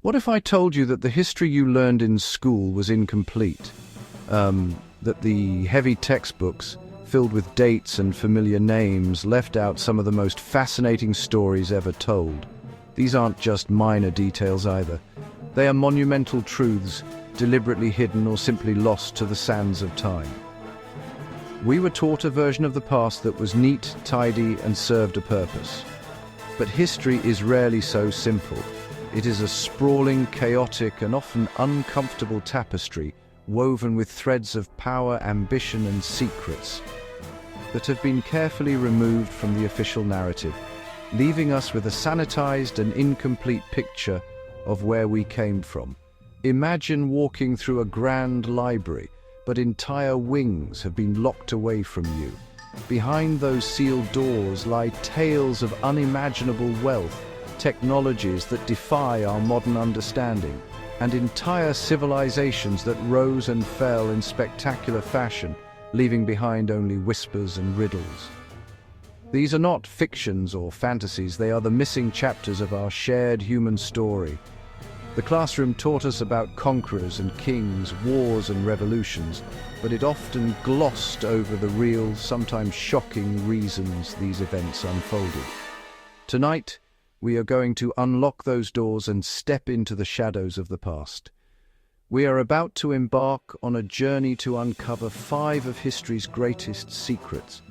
What if I told you that the history you learned in school was incomplete? That the heavy textbooks, filled with dates and familiar names, left out some of the most fascinating stories ever told. These aren't just minor details either. They are monumental truths, deliberately hidden or simply lost to the sands of time. We were taught a version of the past that was neat, tidy, and served a purpose. But history is rarely so simple. It is a sprawling, chaotic, and often uncomfortable tapestry woven with threads of power, ambition, and secrets that have been carefully removed from the official narrative, leaving us with a sanitized and incomplete picture of where we came from. Imagine walking through a grand library, but entire wings have been locked away from you. Behind those sealed doors lie tales of unimaginable wealth, technologies that defy our modern understanding, and entire civilizations that rose and fell in spectacular fashion, leaving behind only whispers and riddles. These are not fictions or fantasies, they are the missing chapters of our shared human story. The classroom taught us about conquerors and kings, wars and revolutions, but it often glossed over the real, sometimes shocking reasons these events unfolded. Tonight, we are going to unlock those doors and step into the shadows of the past. We are about to embark on a journey to uncover 5 of history's greatest secrets.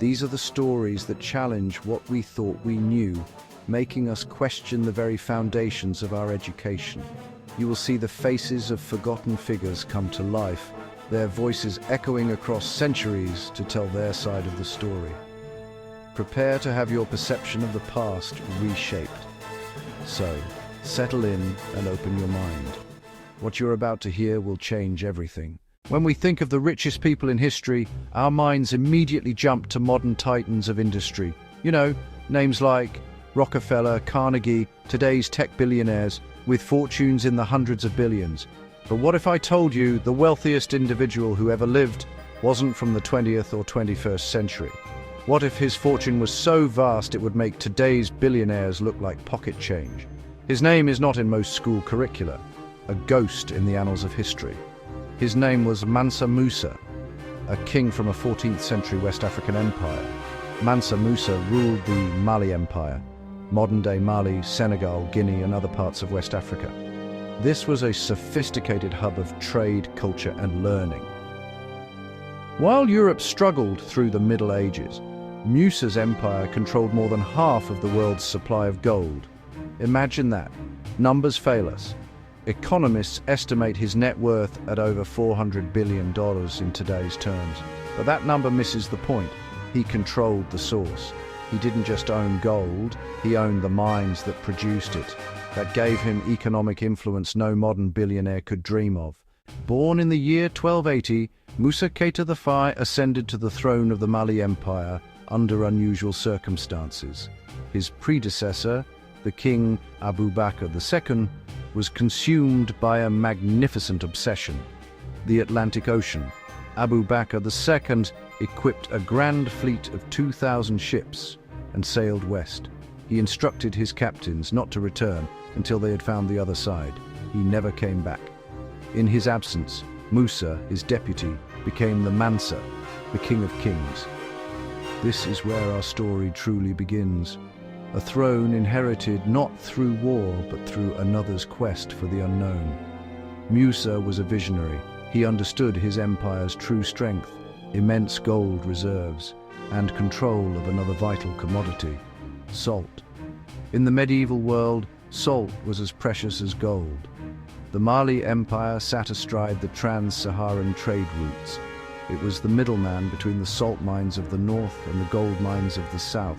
These are the stories that challenge what we thought we knew, making us question the very foundations of our education. You will see the faces of forgotten figures come to life, their voices echoing across centuries to tell their side of the story. Prepare to have your perception of the past reshaped. So, settle in and open your mind. What you're about to hear will change everything. When we think of the richest people in history, our minds immediately jump to modern titans of industry. You know, names like Rockefeller, Carnegie, today's tech billionaires with fortunes in the hundreds of billions. But what if I told you the wealthiest individual who ever lived wasn't from the 20th or 21st century? What if his fortune was so vast it would make today's billionaires look like pocket change? His name is not in most school curricula, a ghost in the annals of history. His name was Mansa Musa, a king from a 14th century West African empire. Mansa Musa ruled the Mali Empire, modern-day Mali, Senegal, Guinea, and other parts of West Africa. This was a sophisticated hub of trade, culture, and learning. While Europe struggled through the Middle Ages, Musa's empire controlled more than half of the world's supply of gold. Imagine that. Numbers fail us. Economists estimate his net worth at over $400 billion in today's terms. But that number misses the point. He controlled the source. He didn't just own gold, he owned the mines that produced it. That gave him economic influence no modern billionaire could dream of. Born in the year 1280, Musa Keita I ascended to the throne of the Mali Empire under unusual circumstances. His predecessor, the king Abu Bakr II, was consumed by a magnificent obsession, the Atlantic Ocean. Abu Bakr II equipped a grand fleet of 2,000 ships and sailed west. He instructed his captains not to return until they had found the other side. He never came back. In his absence, Musa, his deputy, became the Mansa, the King of Kings. This is where our story truly begins. A throne inherited not through war, but through another's quest for the unknown. Musa was a visionary. He understood his empire's true strength, immense gold reserves, and control of another vital commodity, salt. In the medieval world, salt was as precious as gold. The Mali Empire sat astride the trans-Saharan trade routes. It was the middleman between the salt mines of the north and the gold mines of the south.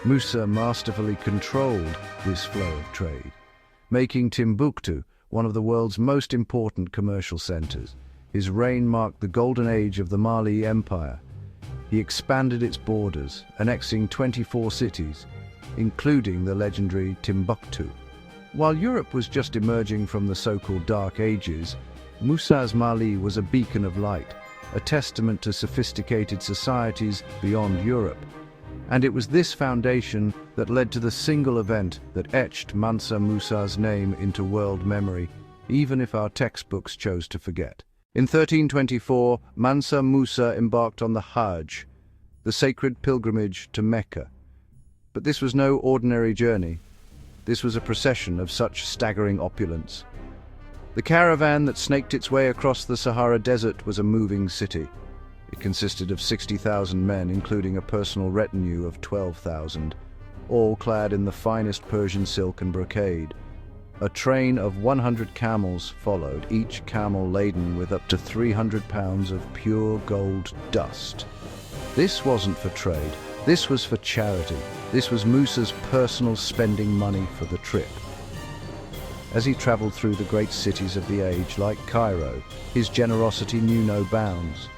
Musa masterfully controlled this flow of trade, making Timbuktu one of the world's most important commercial centers. His reign marked the golden age of the Mali Empire. He expanded its borders, annexing 24 cities, including the legendary Timbuktu. While Europe was just emerging from the so-called Dark Ages, Musa's Mali was a beacon of light, a testament to sophisticated societies beyond Europe. And it was this foundation that led to the single event that etched Mansa Musa's name into world memory, even if our textbooks chose to forget. In 1324, Mansa Musa embarked on the Hajj, the sacred pilgrimage to Mecca. But this was no ordinary journey. This was a procession of such staggering opulence. The caravan that snaked its way across the Sahara Desert was a moving city. It consisted of 60,000 men, including a personal retinue of 12,000, all clad in the finest Persian silk and brocade. A train of 100 camels followed, each camel laden with up to 300 pounds of pure gold dust. This wasn't for trade. This was for charity. This was Musa's personal spending money for the trip. As he traveled through the great cities of the age, like Cairo, his generosity knew no bounds.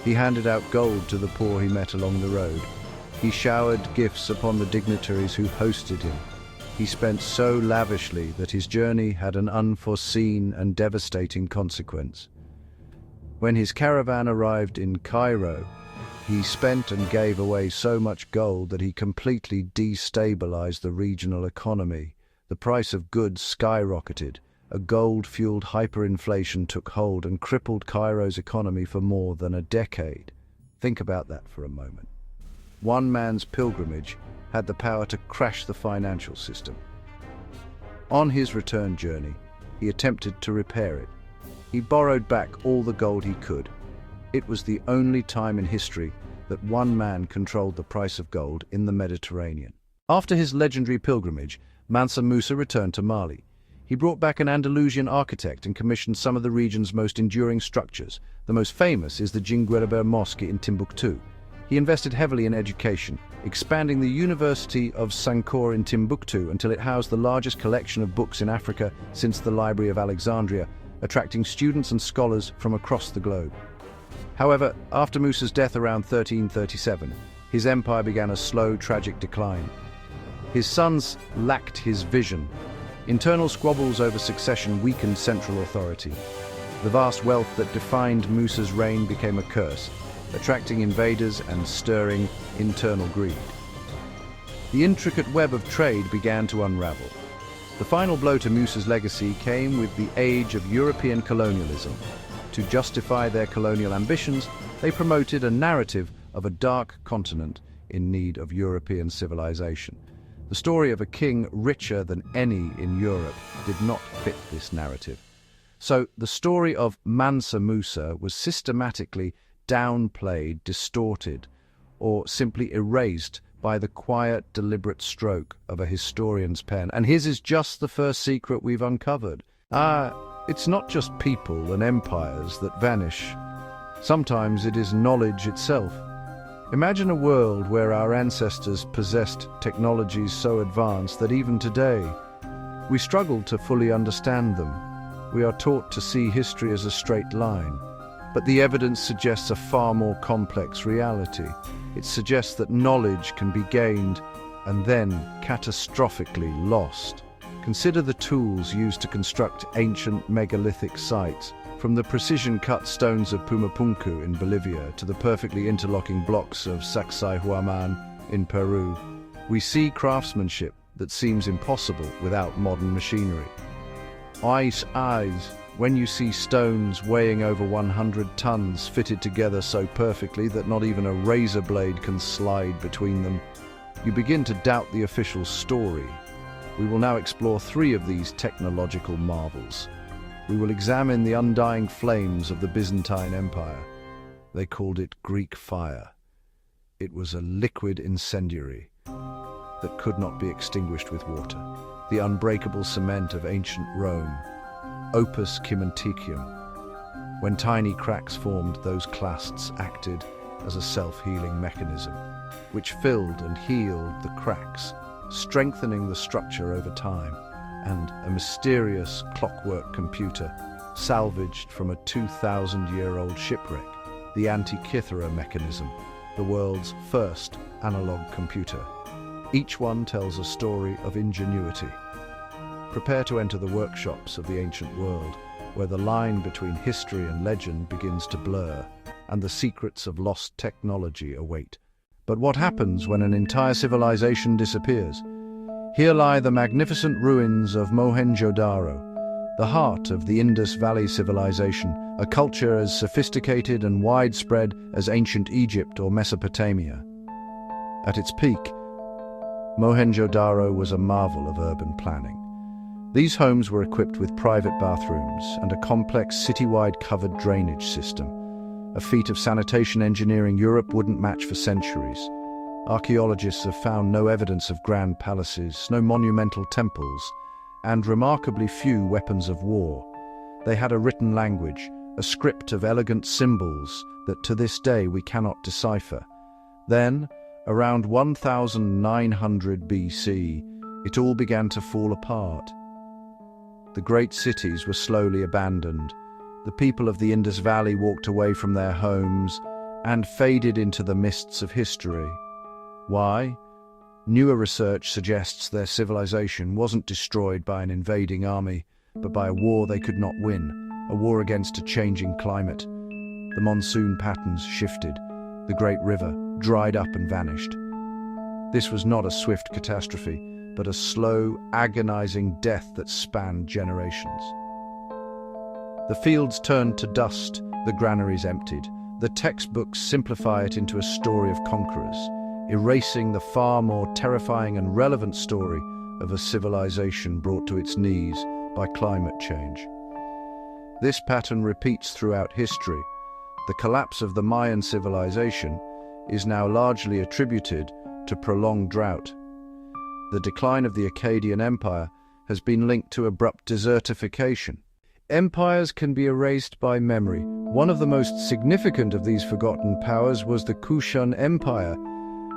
He handed out gold to the poor he met along the road. He showered gifts upon the dignitaries who hosted him. He spent so lavishly that his journey had an unforeseen and devastating consequence. When his caravan arrived in Cairo, he spent and gave away so much gold that he completely destabilized the regional economy. The price of goods skyrocketed. A gold-fueled hyperinflation took hold and crippled Cairo's economy for more than a decade. Think about that for a moment. One man's pilgrimage had the power to crash the financial system. On his return journey, he attempted to repair it. He borrowed back all the gold he could. It was the only time in history that one man controlled the price of gold in the Mediterranean. After his legendary pilgrimage, Mansa Musa returned to Mali. He brought back an Andalusian architect and commissioned some of the region's most enduring structures. The most famous is the Djinguereber Mosque in Timbuktu. He invested heavily in education, expanding the University of Sankore in Timbuktu until it housed the largest collection of books in Africa since the Library of Alexandria, attracting students and scholars from across the globe. However, after Musa's death around 1337, his empire began a slow, tragic decline. His sons lacked his vision. Internal squabbles over succession weakened central authority. The vast wealth that defined Musa's reign became a curse, attracting invaders and stirring internal greed. The intricate web of trade began to unravel. The final blow to Musa's legacy came with the age of European colonialism. To justify their colonial ambitions, they promoted a narrative of a dark continent in need of European civilization. The story of a king richer than any in Europe did not fit this narrative. So the story of Mansa Musa was systematically downplayed, distorted, or simply erased by the quiet, deliberate stroke of a historian's pen. And his is just the first secret we've uncovered. It's not just people and empires that vanish. Sometimes it is knowledge itself. Imagine a world where our ancestors possessed technologies so advanced that even today, we struggle to fully understand them. We are taught to see history as a straight line. But the evidence suggests a far more complex reality. It suggests that knowledge can be gained and then catastrophically lost. Consider the tools used to construct ancient megalithic sites, from the precision-cut stones of Pumapunku in Bolivia to the perfectly interlocking blocks of Sacsayhuaman in Peru. We see craftsmanship that seems impossible without modern machinery. Eyes, when you see stones weighing over 100 tons fitted together so perfectly that not even a razor blade can slide between them, you begin to doubt the official story. We will now explore 3 of these technological marvels. We will examine the undying flames of the Byzantine Empire. They called it Greek fire. It was a liquid incendiary that could not be extinguished with water. The unbreakable cement of ancient Rome, opus cementicum. When tiny cracks formed, those clasts acted as a self-healing mechanism, which filled and healed the cracks, strengthening the structure over time. And a mysterious clockwork computer, salvaged from a 2,000-year-old shipwreck, the Antikythera mechanism, the world's first analog computer. Each one tells a story of ingenuity. Prepare to enter the workshops of the ancient world, where the line between history and legend begins to blur, and the secrets of lost technology await. But what happens when an entire civilization disappears? Here lie the magnificent ruins of Mohenjo-Daro, the heart of the Indus Valley civilization, a culture as sophisticated and widespread as ancient Egypt or Mesopotamia. At its peak, Mohenjo-Daro was a marvel of urban planning. These homes were equipped with private bathrooms and a complex citywide covered drainage system, a feat of sanitation engineering Europe wouldn't match for centuries. Archaeologists have found no evidence of grand palaces, no monumental temples, and remarkably few weapons of war. They had a written language, a script of elegant symbols that to this day we cannot decipher. Then, around 1900 BC, it all began to fall apart. The great cities were slowly abandoned. The people of the Indus Valley walked away from their homes and faded into the mists of history. Why? Newer research suggests their civilization wasn't destroyed by an invading army, but by a war they could not win, a war against a changing climate. The monsoon patterns shifted. The great river dried up and vanished. This was not a swift catastrophe, but a slow, agonizing death that spanned generations. The fields turned to dust, the granaries emptied. The textbooks simplify it into a story of conquerors, erasing the far more terrifying and relevant story of a civilization brought to its knees by climate change. This pattern repeats throughout history. The collapse of the Mayan civilization is now largely attributed to prolonged drought. The decline of the Akkadian Empire has been linked to abrupt desertification. Empires can be erased by memory. One of the most significant of these forgotten powers was the Kushan Empire,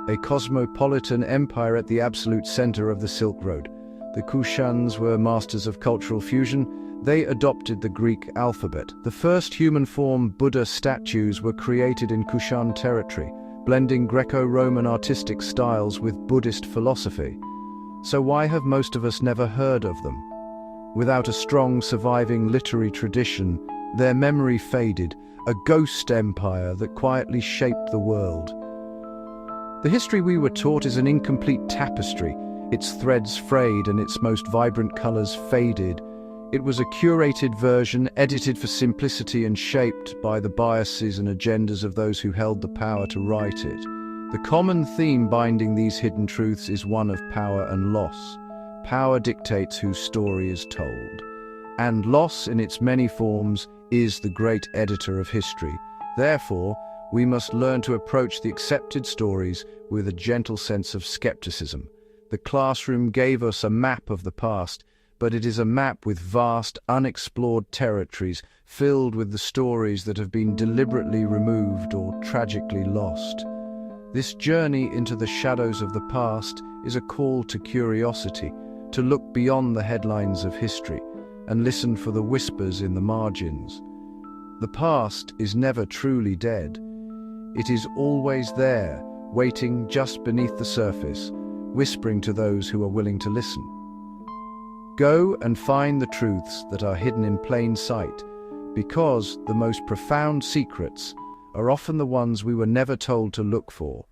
a cosmopolitan empire at the absolute center of the Silk Road. The Kushans were masters of cultural fusion. They adopted the Greek alphabet. The first human-form Buddha statues were created in Kushan territory, blending Greco-Roman artistic styles with Buddhist philosophy. So why have most of us never heard of them? Without a strong surviving literary tradition, their memory faded, a ghost empire that quietly shaped the world. The history we were taught is an incomplete tapestry. Its threads frayed and its most vibrant colors faded. It was a curated version, edited for simplicity and shaped by the biases and agendas of those who held the power to write it. The common theme binding these hidden truths is one of power and loss. Power dictates whose story is told, and loss in its many forms is the great editor of history. Therefore, we must learn to approach the accepted stories with a gentle sense of skepticism. The classroom gave us a map of the past, but it is a map with vast, unexplored territories filled with the stories that have been deliberately removed or tragically lost. This journey into the shadows of the past is a call to curiosity, to look beyond the headlines of history and listen for the whispers in the margins. The past is never truly dead. It is always there, waiting just beneath the surface, whispering to those who are willing to listen. Go and find the truths that are hidden in plain sight, because the most profound secrets are often the ones we were never told to look for.